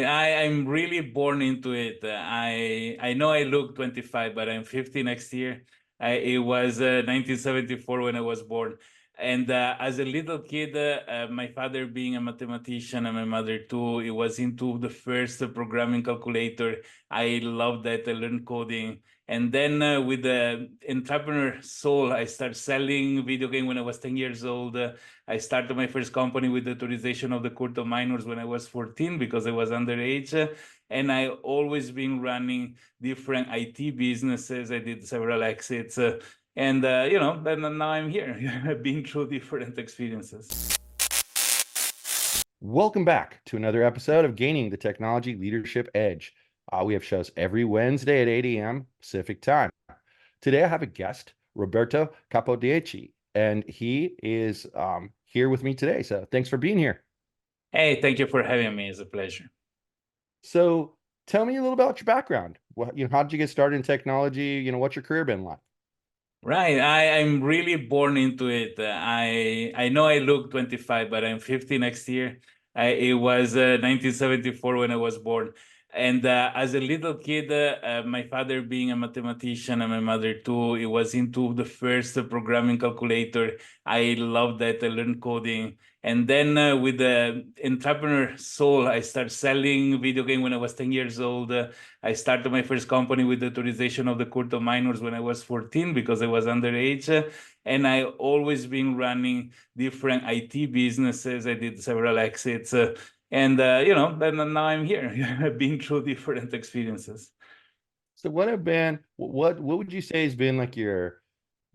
I'm really born into it. I know I look 25, but I'm 50 next year. It was 1974 when I was born. And as a little kid, my father being a mathematician and my mother too, it was into the first programming calculator. I loved that. I learned coding. And then with the entrepreneur soul, I started selling video game when I was 10 years old. I started my first company with the authorization of the Court of Minors when I was 14 because I was underage. And I always been running different IT businesses. I did several exits. And then now I'm here. I've been through different experiences. Welcome back to another episode of Gaining the Technology Leadership Edge. We have shows every Wednesday at 8 a.m. Pacific time. Today I have a guest, Roberto Capodieci, and he is here with me today. So thanks for being here. Hey, thank you for having me. It's a pleasure. So tell me a little about your background. How did you get started in technology? What's your career been like? Right. I'm really born into it. I know I look 25, but I'm 50 next year. It was 1974 when I was born. And as a little kid, my father being a mathematician and my mother too, it was into the first programming calculator. I loved that. I learned coding. And then with the entrepreneur soul, I started selling video game when I was 10 years old. I started my first company with the authorization of the Court of Minors when I was 14 because I was underage. And I always been running different IT businesses. I did several exits. Then now I'm here. I've been through different experiences. So what would you say has been like your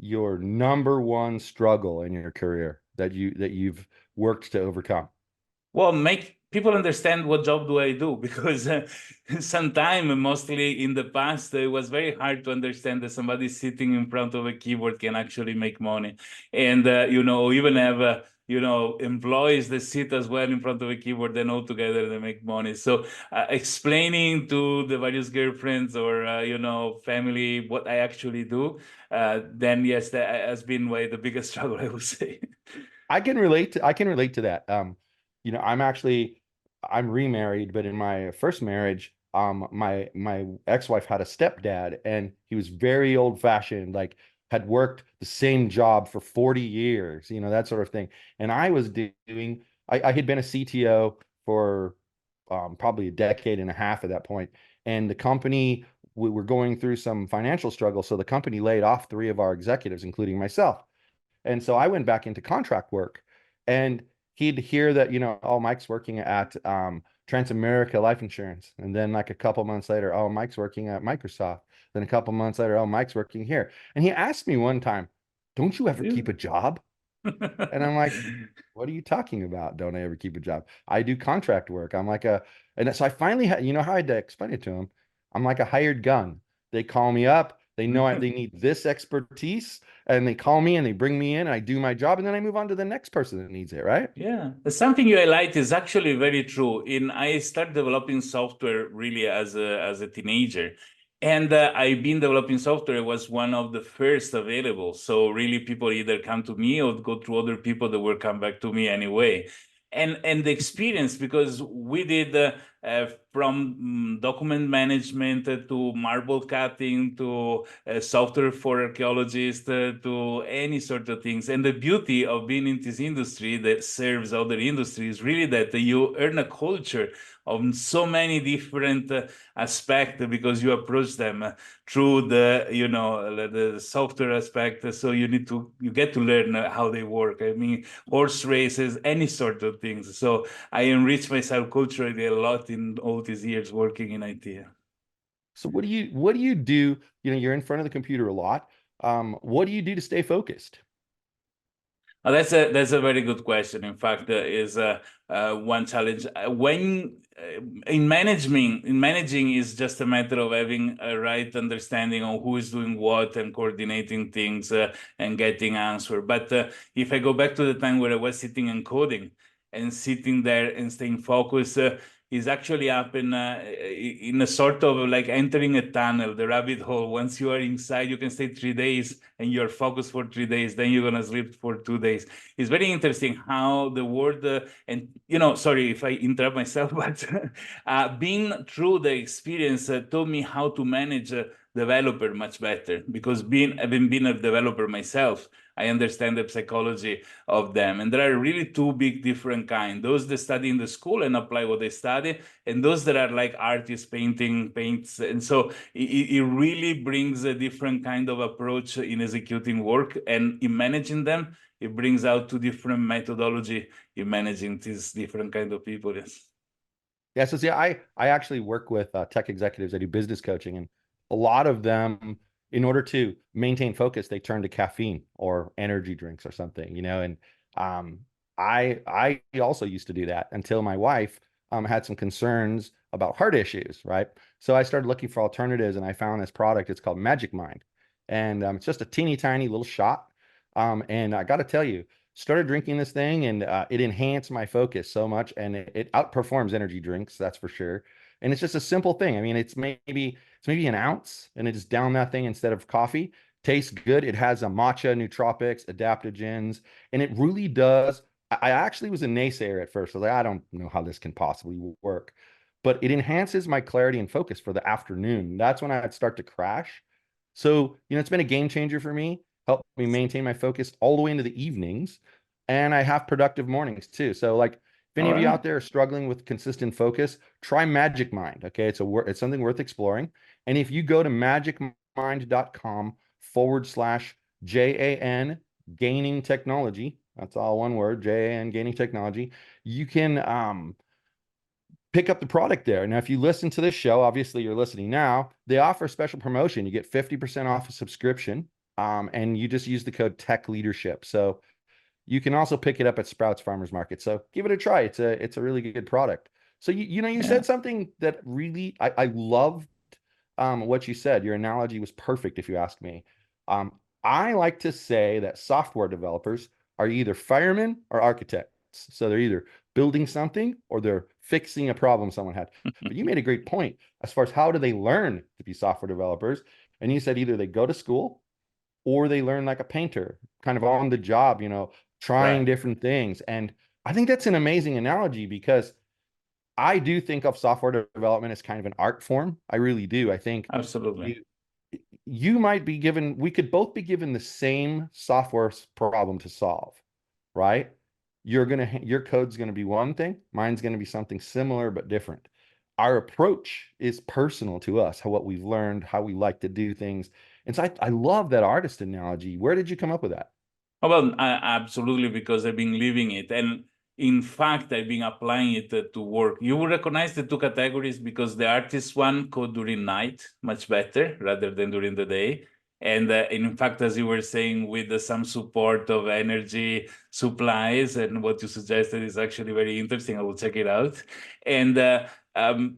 number one struggle in your career that you've worked to overcome? Well, make people understand what job do I do, because sometime, mostly in the past, it was very hard to understand that somebody sitting in front of a keyboard can actually make money. And, even have, employees that sit as well in front of a keyboard, then all together they make money. So explaining to the various girlfriends or, family what I actually do, then yes, that has been the biggest struggle, I would say. I can relate to that. I'm remarried, but in my first marriage, my ex-wife had a stepdad, and he was very old-fashioned, like had worked the same job for 40 years, that sort of thing. And I had been a CTO for probably a decade and a half at that point, and the company we were going through some financial struggle, so the company laid off three of our executives, including myself. And so I went back into contract work, and he'd hear that, oh, Mike's working at Transamerica Life Insurance. And then like a couple months later, oh, Mike's working at Microsoft. Then a couple months later, oh, Mike's working here. And he asked me one time, don't you ever keep a job? And I'm like, what are you talking about? Don't I ever keep a job? I do contract work. And so I finally had, how I had to explain it to him. I'm like a hired gun. They call me up. They know they need this expertise, and they call me and they bring me in, and I do my job, and then I move on to the next person that needs it, right? Yeah, something you highlight is actually very true. I started developing software really as a teenager, and I've been developing software. It was one of the first available. So really, people either come to me or go through other people that will come back to me anyway. And the experience, because we did from document management to marble cutting to software for archaeologists to any sort of things. And the beauty of being in this industry that serves other industries is really that you earn a culture of so many different aspects because you approach them through the software aspect. So you get to learn how they work. I mean, horse races, any sort of things. So I enrich myself culturally a lot in all these years working in IT. So what do you do? You're in front of the computer a lot. What do you do to stay focused? That's a very good question. In fact, is one challenge when in managing is just a matter of having a right understanding of who is doing what and coordinating things and getting answer. But if I go back to the time where I was sitting and coding and sitting there and staying focused, is actually up in a sort of like entering a tunnel, the rabbit hole. Once you are inside, you can stay 3 days and you're focused for 3 days. Then you're gonna sleep for 2 days. It's very interesting how the world and sorry if I interrupt myself, but being through the experience taught me how to manage a developer much better, because having been a developer myself, I understand the psychology of them. And there are really two big different kinds: those that study in the school and apply what they study, and those that are like artists painting paints. And so it really brings a different kind of approach in executing work, and in managing them, it brings out two different methodology in managing these different kind of people. Yes. Yeah, so see, I actually work with tech executives. I do business coaching, and a lot of them, in order to maintain focus, they turn to caffeine or energy drinks or something, And um, I also used to do that until my wife had some concerns about heart issues, right? So I started looking for alternatives, and I found this product. It's called Magic Mind, and it's just a teeny tiny little shot. And I got to tell you, started drinking this thing, and it enhanced my focus so much, and it outperforms energy drinks, that's for sure. And it's just a simple thing. I mean, it's maybe an ounce, and it's down that thing instead of coffee. Tastes good. It has a matcha, nootropics, adaptogens, and it really does. I actually was a naysayer at first. I was like, I don't know how this can possibly work, but it enhances my clarity and focus for the afternoon. That's when I'd start to crash. So, it's been a game changer for me, help me maintain my focus all the way into the evenings. And I have productive mornings too. So, like, if All any of you right. out there are struggling with consistent focus, try Magic Mind. Okay. It's something worth exploring. And if you go to magicmind.com/JAN gaining technology, that's all one word, JAN gaining technology, you can pick up the product there. Now, if you listen to this show, obviously you're listening now, they offer a special promotion. You get 50% off a subscription, and you just use the code Tech Leadership. So you can also pick it up at Sprouts Farmers Market. So give it a try. It's a really good product. So you Yeah. said something that really I loved what you said. Your analogy was perfect, if you ask me. Um, I like to say that software developers are either firemen or architects. So they're either building something or they're fixing a problem someone had. But you made a great point as far as how do they learn to be software developers? And you said either they go to school or they learn like a painter, kind of on the job, trying Right. different things. And I think that's an amazing analogy because I do think of software development as kind of an art form. I really do. I think Absolutely. you you might be given, we could both be given the same software problem to solve, right? Your code's gonna be one thing, mine's gonna be something similar but different. Our approach is personal to us, how what we've learned, how we like to do things. And so I love that artist analogy. Where did you come up with that? Oh, well, absolutely, because I've been living it. And in fact, I've been applying it to work. You will recognize the two categories because the artist one code during night much better rather than during the day. And in fact, as you were saying, with some support of energy supplies, and what you suggested is actually very interesting. I will check it out. And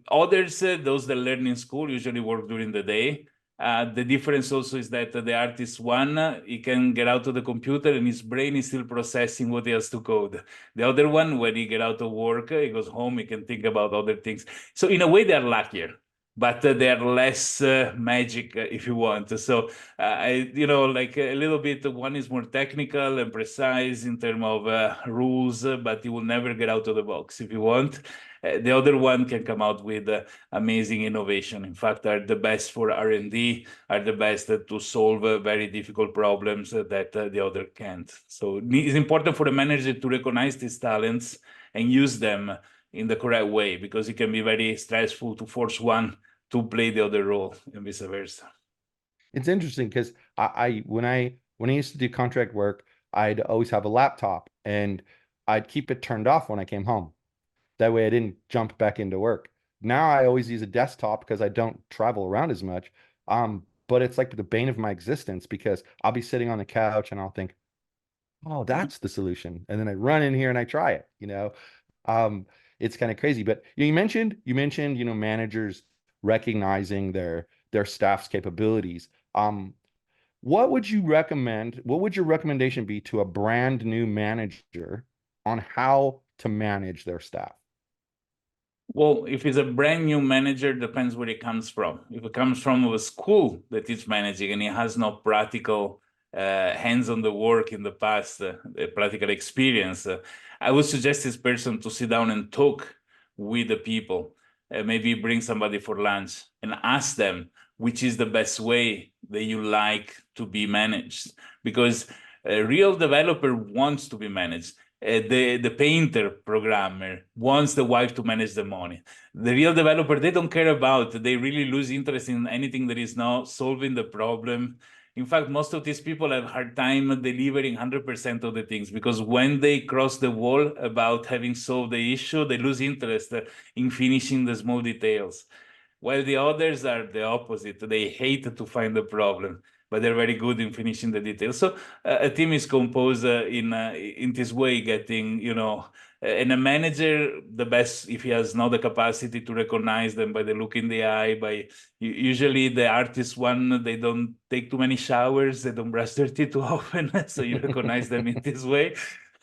others, those that learn in school, usually work during the day. The difference also is that the artist one, he can get out of the computer and his brain is still processing what he has to code. The other one, when he get out of work, he goes home, he can think about other things. So in a way, they're luckier, but they're less magic, if you want. So like a little bit, one is more technical and precise in terms of rules, but he will never get out of the box, if you want. The other one can come out with amazing innovation. In fact, are the best for R&D, are the best to solve very difficult problems that the other can't. So it's important for the manager to recognize these talents and use them in the correct way, because it can be very stressful to force one to play the other role and vice versa. It's interesting because when I used to do contract work, I'd always have a laptop and I'd keep it turned off when I came home. That way I didn't jump back into work. Now I always use a desktop because I don't travel around as much. But it's like the bane of my existence because I'll be sitting on the couch and I'll think, oh, that's the solution. And then I run in here and I try it. Um, it's kind of crazy. But you mentioned, managers recognizing their staff's capabilities. What would you recommend? What would your recommendation be to a brand new manager on how to manage their staff? Well, if it's a brand new manager, depends where it comes from. If it comes from a school that is managing and he has no practical hands on the work in the past, practical experience, I would suggest this person to sit down and talk with the people. Maybe bring somebody for lunch and ask them which is the best way that you like to be managed. Because a real developer wants to be managed. The painter programmer wants the wife to manage the money. The real developer, they don't care about, they really lose interest in anything that is not solving the problem. In fact, most of these people have hard time delivering 100% of the things, because when they cross the wall about having solved the issue, they lose interest in finishing the small details. While the others are the opposite. They hate to find the problem, but they're very good in finishing the details. So a team is composed in this way, getting, and a manager, the best, if he has not the capacity to recognize them by the look in the eye, by usually the artist one, they don't take too many showers, they don't brush their teeth too often, so you recognize them in this way.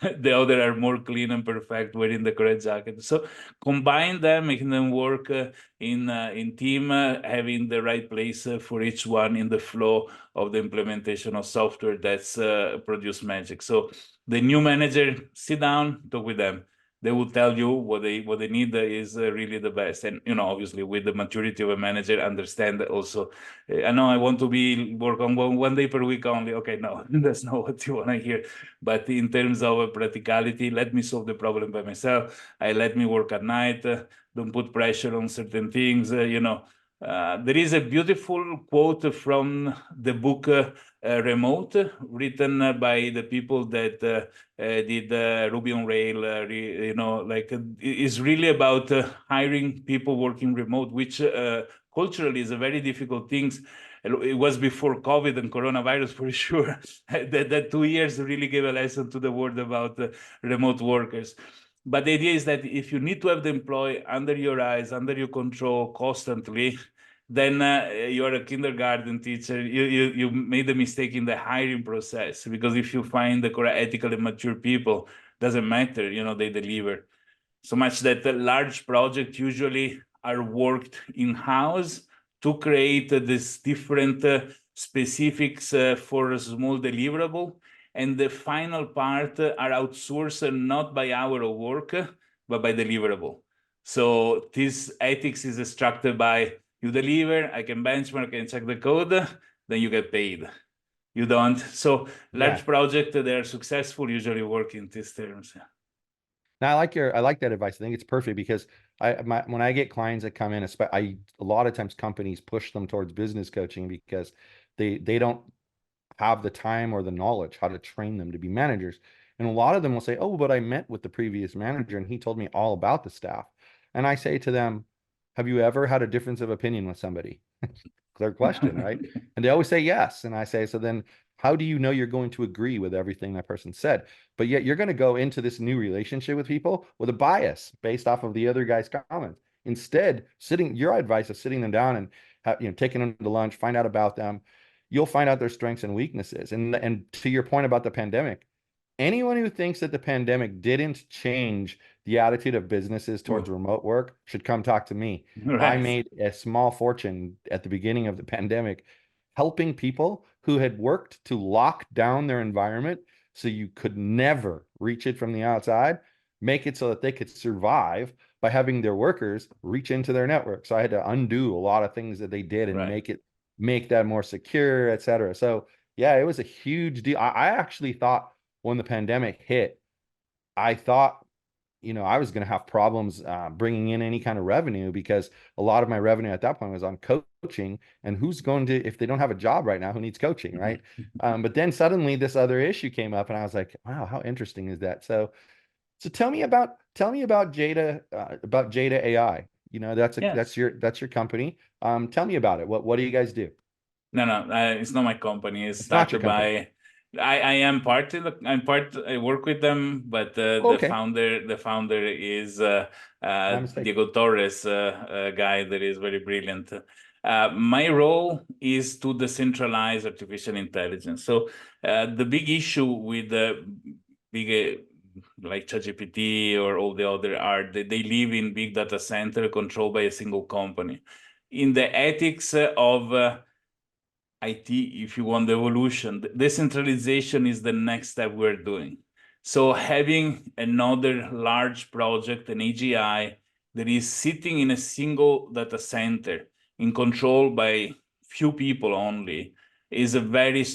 The other are more clean and perfect, wearing the correct jacket. So combine them, making them work in team, having the right place for each one in the flow of the implementation of software that's produce magic. So the new manager, sit down, talk with them. They will tell you what they need is really the best. And obviously, with the maturity of a manager, understand that also. I know I want to work on one day per week only. Okay, no, that's not what you want to hear. But in terms of practicality, let me solve the problem by myself. Let me work at night. Don't put pressure on certain things. There is a beautiful quote from the book Remote, written by the people that did Ruby on Rail. It's really about hiring people working remote, which culturally is a very difficult thing. It was before COVID and coronavirus for sure. that 2 years really gave a lesson to the world about remote workers. But the idea is that if you need to have the employee under your eyes, under your control constantly, then you're a kindergarten teacher. You made a mistake in the hiring process, because if you find the correct ethical and mature people, doesn't matter, they deliver. So much that large projects usually are worked in-house to create this different specifics for a small deliverable. And the final part are outsourced not by hour of work, but by deliverable. So this ethics is extracted by you deliver, I can benchmark, I can check the code, then you get paid. You don't. So large projects that are successful usually work in these terms. Now I like that advice. I think it's perfect because when I get clients that come in, a lot of times companies push them towards business coaching because they don't have the time or the knowledge how to train them to be managers. And a lot of them will say, "Oh, but I met with the previous manager and he told me all about the staff." And I say to them, "Have you ever had a difference of opinion with somebody?" Clear question, right? And they always say yes. And I say, "So then how do you know you're going to agree with everything that person said? But yet you're going to go into this new relationship with people with a bias based off of the other guy's comments. Instead, your advice of sitting them down and taking them to lunch, find out about them, you'll find out their strengths and weaknesses. And to your point about the pandemic, anyone who thinks that the pandemic didn't change the attitude of businesses towards remote work should come talk to me. Right. I made a small fortune at the beginning of the pandemic helping people who had worked to lock down their environment so you could never reach it from the outside, make it so that they could survive by having their workers reach into their network. So I had to undo a lot of things that they did and make that more secure, et cetera. So yeah, it was a huge deal. I actually thought when the pandemic hit, I thought, I was going to have problems bringing in any kind of revenue because a lot of my revenue at that point was on coaching. And who's going to, if they don't have a job right now, who needs coaching, right? But then suddenly this other issue came up, and I was like, wow, how interesting is that? So tell me about Jada, AI. That's your company. Tell me about it. What do you guys do? No, it's not my company. It's not your started company. I am part of I work with them, but Okay. the founder is My mistake. Diego Torres, a guy that is very brilliant. My role is to decentralize artificial intelligence. So the big issue with the like ChatGPT or all the other art, they live in big data center controlled by a single company. In the ethics of IT, if you want the evolution, decentralization is the next step we're doing. So having another large project, an AGI, that is sitting in a single data center in control by few people only is a very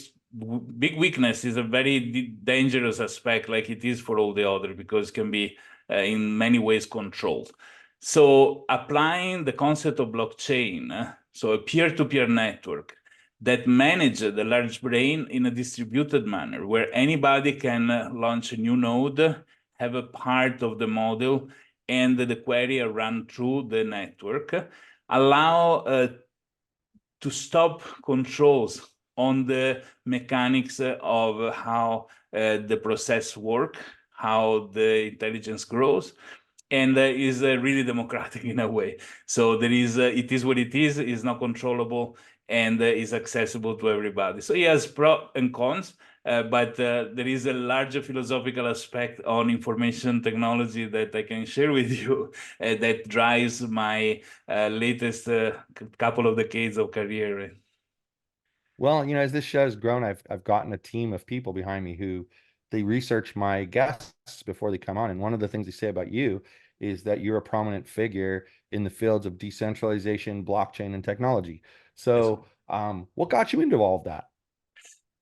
big weakness, is a very dangerous aspect, like it is for all the other, because it can be in many ways controlled. So applying the concept of blockchain, so a peer-to-peer network that manage the large brain in a distributed manner, where anybody can launch a new node, have a part of the model, and the query run through the network, allow to stop controls on the mechanics of how the process work, how the intelligence grows, and is really democratic in a way. So there is, it is what it is not controllable, and is accessible to everybody. So it has pros and cons, but there is a larger philosophical aspect on information technology that I can share with you that drives my latest couple of decades of career. Well, you know, as this show has grown, I've gotten a team of people behind me who they research my guests before they come on. And one of the things they say about you is that you're a prominent figure in the fields of decentralization, blockchain, and technology. So, what got you into all of that?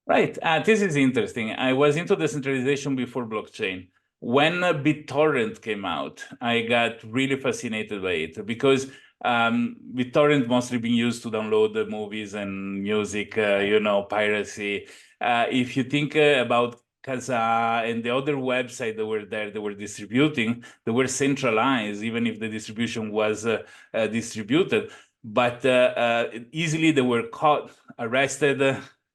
Right. This is interesting. I was into decentralization before blockchain. When BitTorrent came out, I got really fascinated by it because BitTorrent mostly being used to download the movies and music, you know, piracy. If you think about Kazaa and the other websites that were there, that were distributing, they were centralized, even if the distribution was distributed. But easily they were caught, arrested,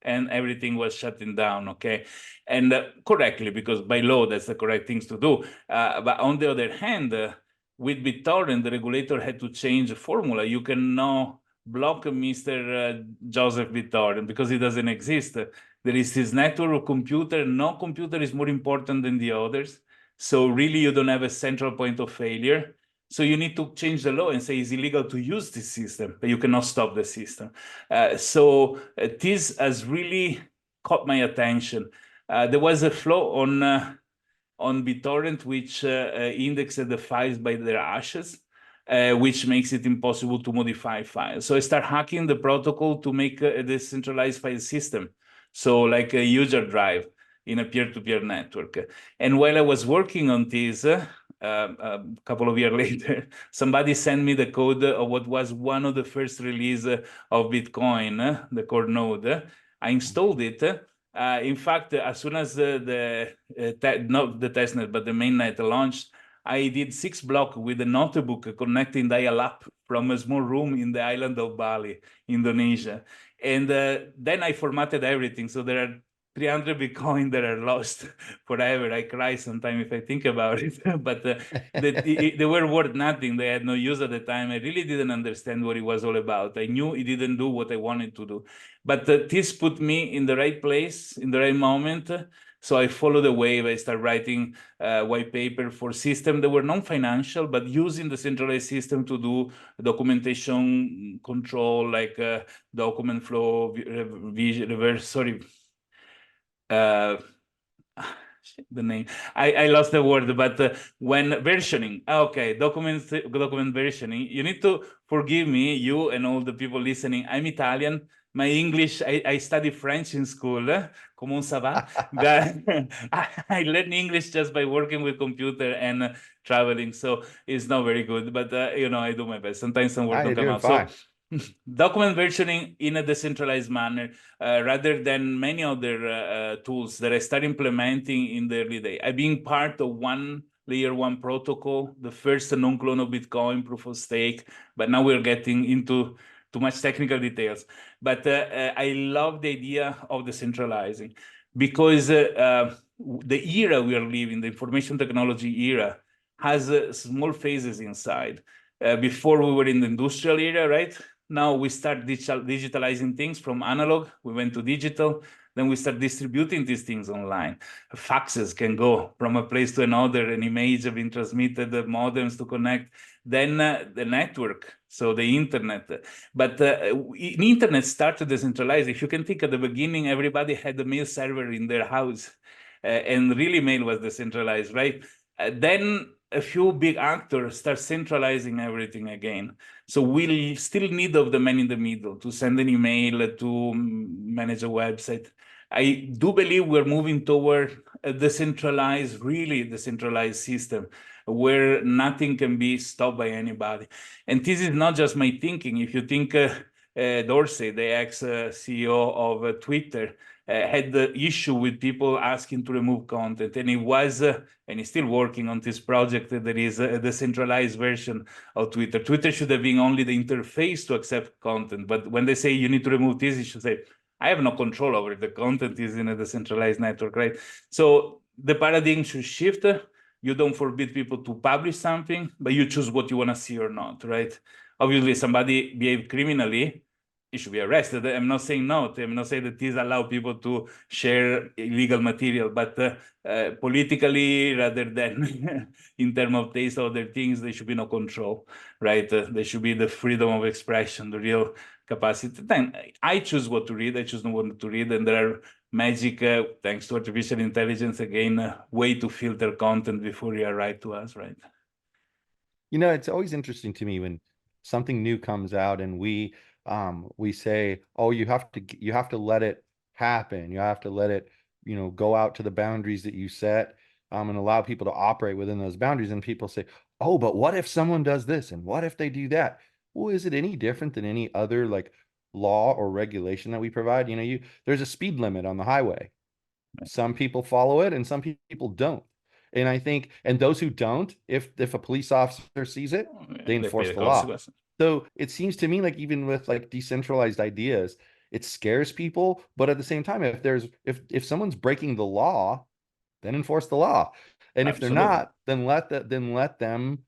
and everything was shutting down, okay? And correctly, because by law, that's the correct things to do. But on the other hand, with BitTorrent, the regulator had to change the formula. You can now block Mr. Joseph BitTorrent because it doesn't exist. There is this network of computer. No computer is more important than the others. So really, you don't have a central point of failure. So you need to change the law and say it's illegal to use this system, but you cannot stop the system. So this has really caught my attention. There was a flaw on BitTorrent which indexed the files by their hashes, which makes it impossible to modify files. So I start hacking the protocol to make a decentralized file system. So like a user drive in a peer-to-peer network. And while I was working on this, a couple of years later, somebody sent me the code of what was one of the first release of Bitcoin, the core node. I installed it. In fact, as soon as not the testnet, but the mainnet launched, I did 6 blocks with a notebook connecting dial-up from a small room in the island of Bali, Indonesia. And then I formatted everything. So there are 300 Bitcoin that are lost forever. I cry sometimes if I think about it, but they were worth nothing. They had no use at the time. I really didn't understand what it was all about. I knew it didn't do what I wanted to do. But this put me in the right place, in the right moment. So I followed the wave. I started writing white paper for systems that were non-financial, but using the centralized system to do documentation control, like document flow, reverse, sorry, the name, I lost the word, but when versioning, okay, document versioning, you need to forgive me, you and all the people listening. I'm Italian. My English, I studied French in school, comment ça va? But I learned English just by working with computer and traveling, so it's not very good, but you know, I do my best. Sometimes some words don't come out. Fine. So document versioning in a decentralized manner, rather than many other tools that I started implementing in the early day. I've been part of one layer 1 protocol, the first non-clone of Bitcoin proof of stake, but now we're getting into too much technical details. But I love the idea of decentralizing because the era we are living, the information technology era, has small phases inside. Before we were in the industrial era, right? Now we start digitalizing things from analog. We went to digital. Then we start distributing these things online. Faxes can go from a place to another, an image being transmitted, the modems to connect, then the network, so the internet. But internet started decentralized. If you can think at the beginning, everybody had a mail server in their house, and really mail was decentralized, right? Then a few big actors start centralizing everything again. So we'll still need of the man in the middle to send an email, to manage a website. I do believe we're moving toward a decentralized, really decentralized system where nothing can be stopped by anybody. And this is not just my thinking. If you think Dorsey, the ex-CEO of Twitter, had the issue with people asking to remove content, and he was, and he's still working on this project. That is a decentralized version of Twitter. Twitter should have been only the interface to accept content, but when they say you need to remove this, you should say, I have no control over it. The content is in a decentralized network, right? So the paradigm should shift. You don't forbid people to publish something, but you choose what you want to see or not, right? Obviously, somebody behaved criminally, he should be arrested. I'm not saying no. I'm not saying that these allow people to share illegal material, but politically, rather than in terms of taste or other things, there should be no control, right? There should be the freedom of expression, the real capacity. Then I choose what to read. I choose not what to read, and there are magic, thanks to artificial intelligence, again, way to filter content before you arrive to us, right? You know, it's always interesting to me when something new comes out and we say, oh, you have to let it happen. You have to let it, go out to the boundaries that you set, and allow people to operate within those boundaries. And people say, oh, but what if someone does this and what if they do that? Well, is it any different than any other like law or regulation that we provide? There's a speed limit on the highway. Some people follow it and some people don't. And I think, and those who don't, if a police officer sees it, they They pay enforce the the law. consequences. So it seems to me like even with like decentralized ideas, it scares people, but at the same time, if someone's breaking the law, then enforce the law. And if they're Absolutely. not, then let them,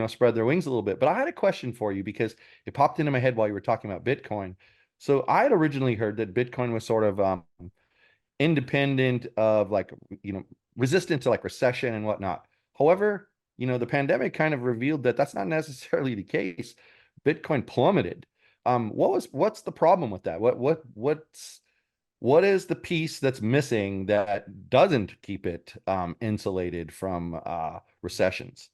spread their wings a little bit. But I had a question for you because it popped into my head while you were talking about Bitcoin. So I had originally heard that Bitcoin was sort of independent of like, resistant to like recession and whatnot. However, the pandemic kind of revealed that that's not necessarily the case. Bitcoin plummeted. What's the problem with that? What is the piece that's missing that doesn't keep it insulated from recessions?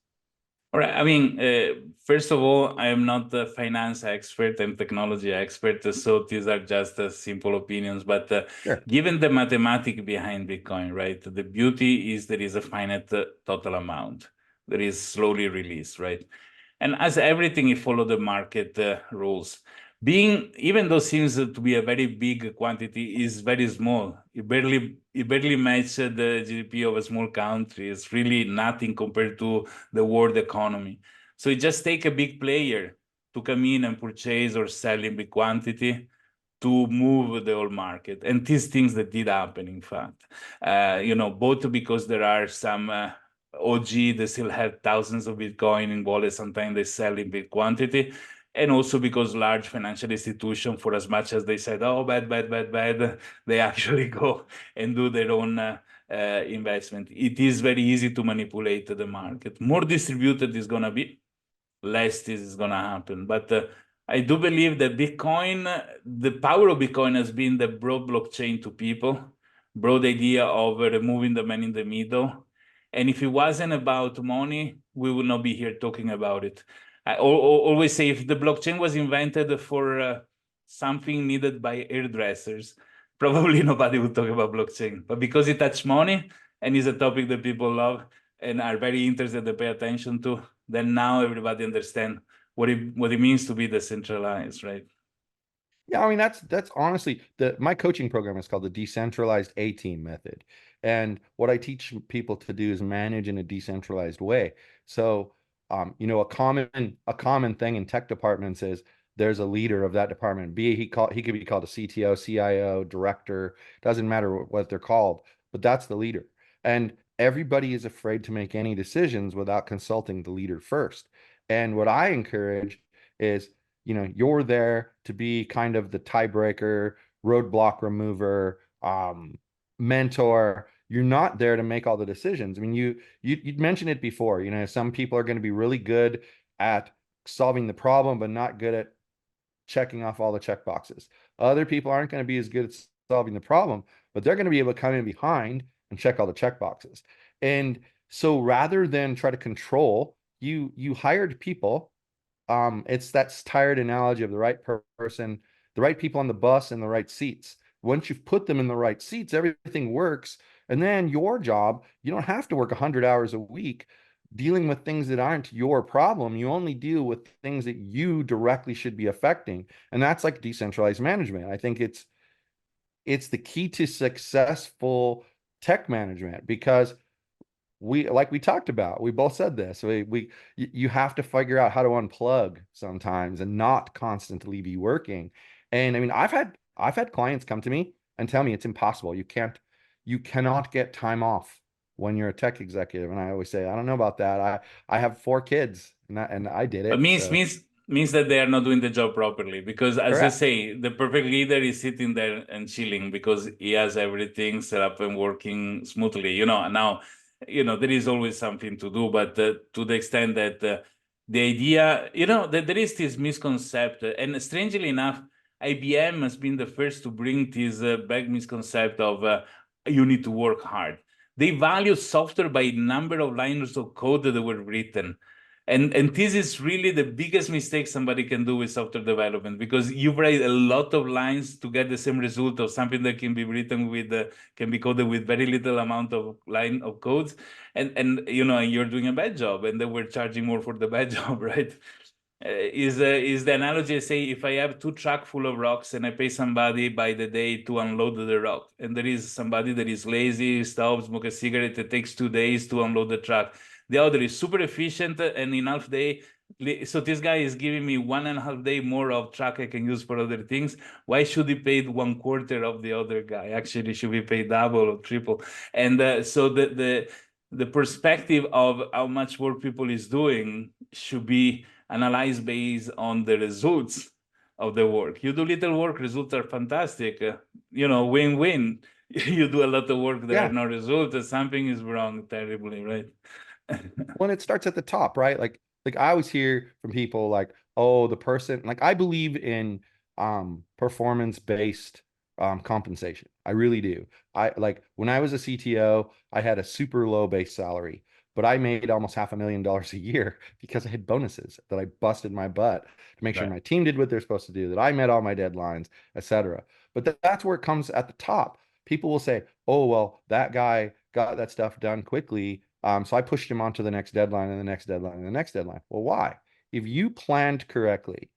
All right. I mean, first of all, I am not a finance expert and technology expert, so these are just simple opinions. But Sure. given the mathematics behind Bitcoin, right, the beauty is there is a finite total amount that is slowly released, right? And as everything, you follow the market rules. Even though seems to be a very big quantity, is very small. It barely matches the GDP of a small country. It's really nothing compared to the world economy. So it just take a big player to come in and purchase or sell in big quantity to move the whole market. And these things that did happen, in fact, both because there are some OG that still have thousands of Bitcoin in wallets, sometimes they sell in big quantity. And also because large financial institutions, for as much as they said, oh, bad, bad, bad, bad, they actually go and do their own investment. It is very easy to manipulate the market. More distributed is going to be, less this is going to happen. But I do believe that Bitcoin, the power of Bitcoin has been the broad blockchain to people, broad idea of removing the man in the middle. And if it wasn't about money, we would not be here talking about it. I always say if the blockchain was invented for something needed by hairdressers, probably nobody would talk about blockchain. But because it touches money and is a topic that people love and are very interested to pay attention to, then now everybody understand what it means to be decentralized, right? Yeah, I mean that's honestly my coaching program is called the Decentralized A-Team method. And what I teach people to do is manage in a decentralized way. So a common thing in tech departments is there's a leader of that department. He could be called a CTO, CIO, director, doesn't matter what they're called, but that's the leader. And everybody is afraid to make any decisions without consulting the leader first. And what I encourage is you're there to be kind of the tiebreaker, roadblock remover, um, mentor. You're not there to make all the decisions. I mean, you mentioned it before. You know, some people are going to be really good at solving the problem, but not good at checking off all the check boxes. Other people aren't going to be as good at solving the problem, but they're going to be able to come in behind and check all the check boxes. And so rather than try to control, you hired people. It's that tired analogy of the right person, the right people on the bus and the right seats. Once you've put them in the right seats, everything works. And then your job, you don't have to work 100 hours a week dealing with things that aren't your problem. You only deal with things that you directly should be affecting. And that's like decentralized management. I think it's the key to successful tech management because we like we talked about, we both said this. You have to figure out how to unplug sometimes and not constantly be working. And I mean, I've had clients come to me and tell me it's impossible. You cannot get time off when you're a tech executive. And I always say, I don't know about that. I have 4 kids and I did But it. So means that they are not doing the job properly, because as I correct. say, the perfect leader is sitting there and chilling because he has everything set up and working smoothly. Now, there is always something to do, but to the extent that the idea, that there is this misconcept, and strangely enough, IBM has been the first to bring this back misconcept of you need to work hard. They value software by number of lines of code that were written. And this is really the biggest mistake somebody can do with software development, because you write a lot of lines to get the same result of something that can be written with can be coded with very little amount of line of codes, and you're doing a bad job, and then we're charging more for the bad job, right? Is the analogy I say, if I have 2 trucks full of rocks and I pay somebody by the day to unload the rock, and there is somebody that is lazy, stops, smoke a cigarette, it takes 2 days to unload the truck. The other is super efficient and in half day. So this guy is giving me 1.5 day more of truck I can use for other things. Why should he pay 1/4 of the other guy? Actually, should be paid double or triple. And so the perspective of how much work people is doing should be analyzed based on the results of the work. You do little work, results are fantastic. Win-win. You do a lot of work, there are Yeah. no results, something is wrong terribly, right? When it starts at the top, right? Like I always hear from people like, oh, the person, like I believe in performance-based compensation. I really do. I like when I was a CTO, I had a super low base salary, but I made almost $500,000 a year because I had bonuses that I busted my butt to make sure Right. my team did what they're supposed to do, that I met all my deadlines, etc. But that's where it comes at the top. People will say, oh, well, that guy got that stuff done quickly. So I pushed him on to the next deadline and the next deadline and the next deadline. Well, why? If you planned correctly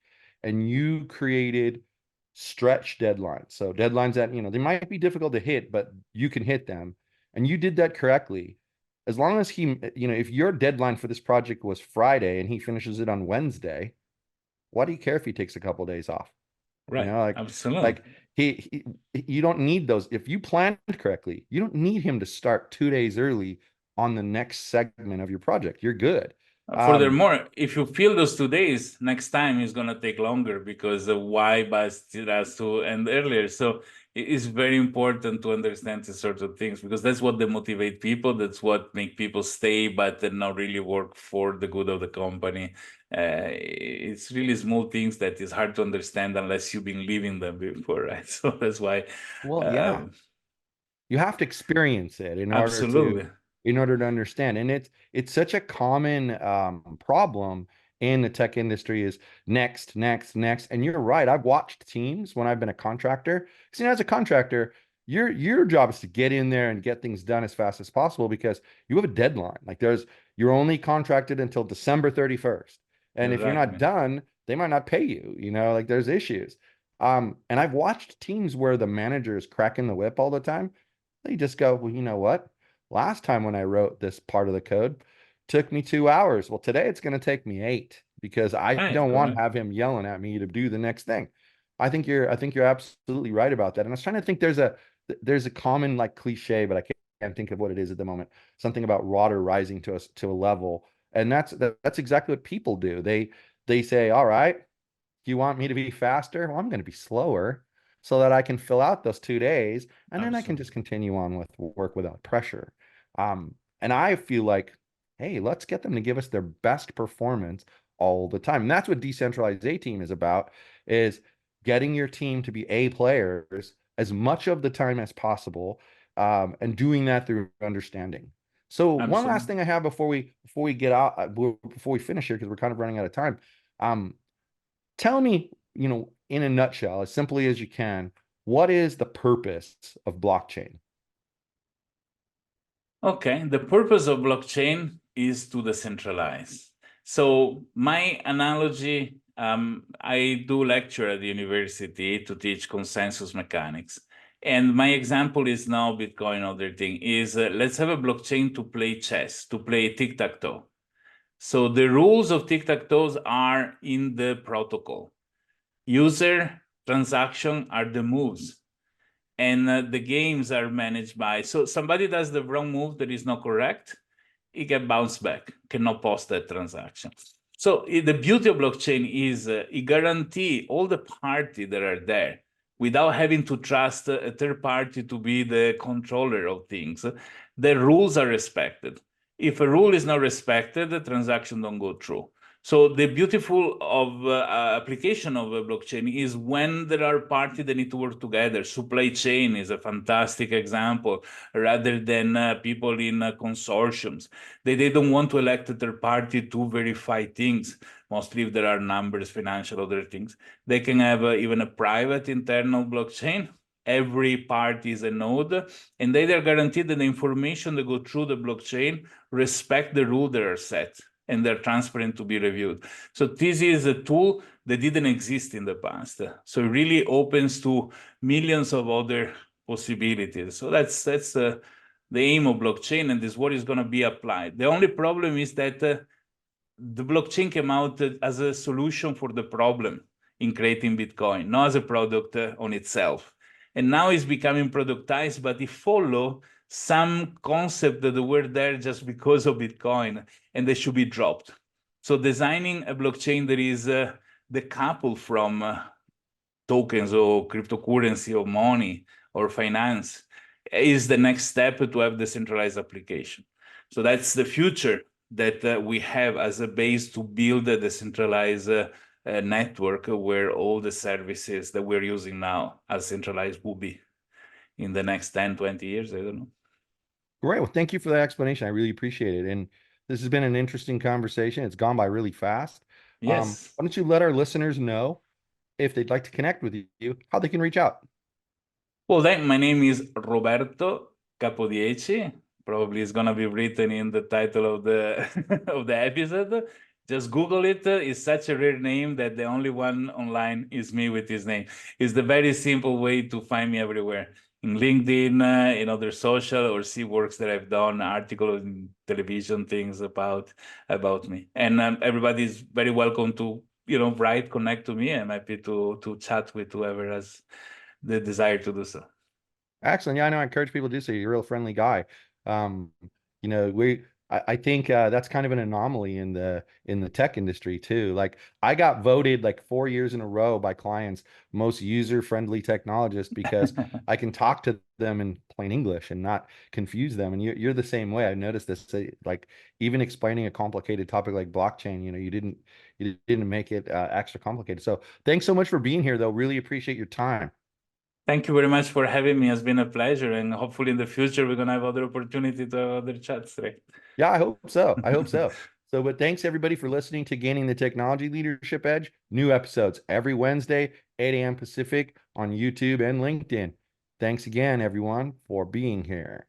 and you created stretch deadlines, so deadlines that, they might be difficult to hit, but you can hit them, and you did that correctly, as long as if your deadline for this project was Friday and he finishes it on Wednesday, why do you care if he takes a couple of days off? You Right. know, Absolutely. like you don't need those. If you planned correctly, you don't need him to start 2 days early on the next segment of your project. You're good. Um, Furthermore, if you fill those 2 days, next time is going to take longer because the why bus has to end earlier. So it is very important to understand these sorts of things, because that's what they motivate people. That's what make people stay, but then not really work for the good of the company. It's really small things that is hard to understand unless you've been living them before, right? So that's why, well, yeah, uh, you have to experience it absolutely. in order to understand. And it's such a common problem in the tech industry is next, next, next. And you're right. I've watched teams when I've been a contractor. Because as a contractor, your job is to get in there and get things done as fast as possible because you have a deadline. Like you're only contracted until December 31st. And if you're not Exactly. done, they might not pay you, like there's issues. And I've watched teams where the manager is cracking the whip all the time. They just go, well, you know what? Last time when I wrote this part of the code, took me 2 hours. Well, today it's going to take me 8 because I Right, don't want to correct. have him yelling at me to do the next thing. I think you're absolutely right about that. And I was trying to think there's a common like cliche, but I can't think of what it is at the moment. Something about water rising to a level. And that's exactly what people do. They say, all right, you want me to be faster? Well, I'm going to be slower. so that I can fill out those 2 days and then I can Absolutely. just continue on with work without pressure. And I feel like, hey, let's get them to give us their best performance all the time. And that's what decentralized A team is about, is getting your team to be A players as much of the time as possible, and doing that through understanding. So one last Absolutely. thing I have before we get out, before we finish here, because we're kind of running out of time. Um, Tell me, in a nutshell, as simply as you can, what is the purpose of blockchain? Okay, the purpose of blockchain is to decentralize. So my analogy, I do lecture at the university to teach consensus mechanics. And my example is now Bitcoin, other thing is let's have a blockchain to play chess, to play tic-tac-toe. So the rules of tic-tac-toes are in the protocol. User transaction are the moves, and the games are managed by, so somebody does the wrong move that is not correct, it can bounce back, cannot post that transaction. So the beauty of blockchain is it guarantee all the parties that are there without having to trust a third party to be the controller of things. The rules are respected. If a rule is not respected, the transaction don't go through. So the beautiful of application of a blockchain is when there are parties that need to work together. Supply chain is a fantastic example, rather than people in consortiums. They don't want to elect a third party to verify things, mostly if there are numbers, financial, other things. They can have even a private internal blockchain. Every party is a node, and they are guaranteed that the information that go through the blockchain respect the rules that are set, and they're transparent to be reviewed. So this is a tool that didn't exist in the past. So it really opens to millions of other possibilities. So that's the aim of blockchain, and this is what is going to be applied. The only problem is that the blockchain came out as a solution for the problem in creating Bitcoin, not as a product on itself. And now it's becoming productized, but it follow some concept that were there just because of Bitcoin, and they should be dropped. So designing a blockchain that is decoupled from tokens or cryptocurrency or money or finance is the next step to have decentralized application. So that's the future that we have as a base to build a decentralized network where all the services that we're using now as centralized will be in the next 10, 20 years. I don't know. Great. Well, thank you for that explanation. I really appreciate it. And this has been an interesting conversation. It's gone by really fast. Yes. Why don't you let our listeners know, if they'd like to connect with you, how they can reach out? Well, then my name is Roberto Capodieci. Probably it's gonna be written in the title of the of the episode. Just Google it. It's such a rare name that the only one online is me with his name. It's the very simple way to find me everywhere. In LinkedIn, in other social, or see works that I've done, articles in television, things about me. And everybody's very welcome to write, connect to me. I'm happy to chat with whoever has the desire to do so. Excellent. Yeah, I know. I encourage people to do so. You're a real friendly guy. Um, I think that's kind of an anomaly in the tech industry too. Like, I got voted like 4 years in a row by clients most user-friendly technologist, because I can talk to them in plain English and not confuse them. And you're the same way. I noticed this, like, even explaining a complicated topic like blockchain, you didn't make it extra complicated. So thanks so much for being here, though. Really appreciate your time. Thank you very much for having me. It's been a pleasure, and hopefully in the future we're gonna have other opportunity to have other chats, right? Yeah, I hope so. I hope so. So, but thanks everybody for listening to Gaining the Technology Leadership Edge. New episodes every Wednesday, 8 a.m. Pacific on YouTube and LinkedIn. Thanks again, everyone, for being here.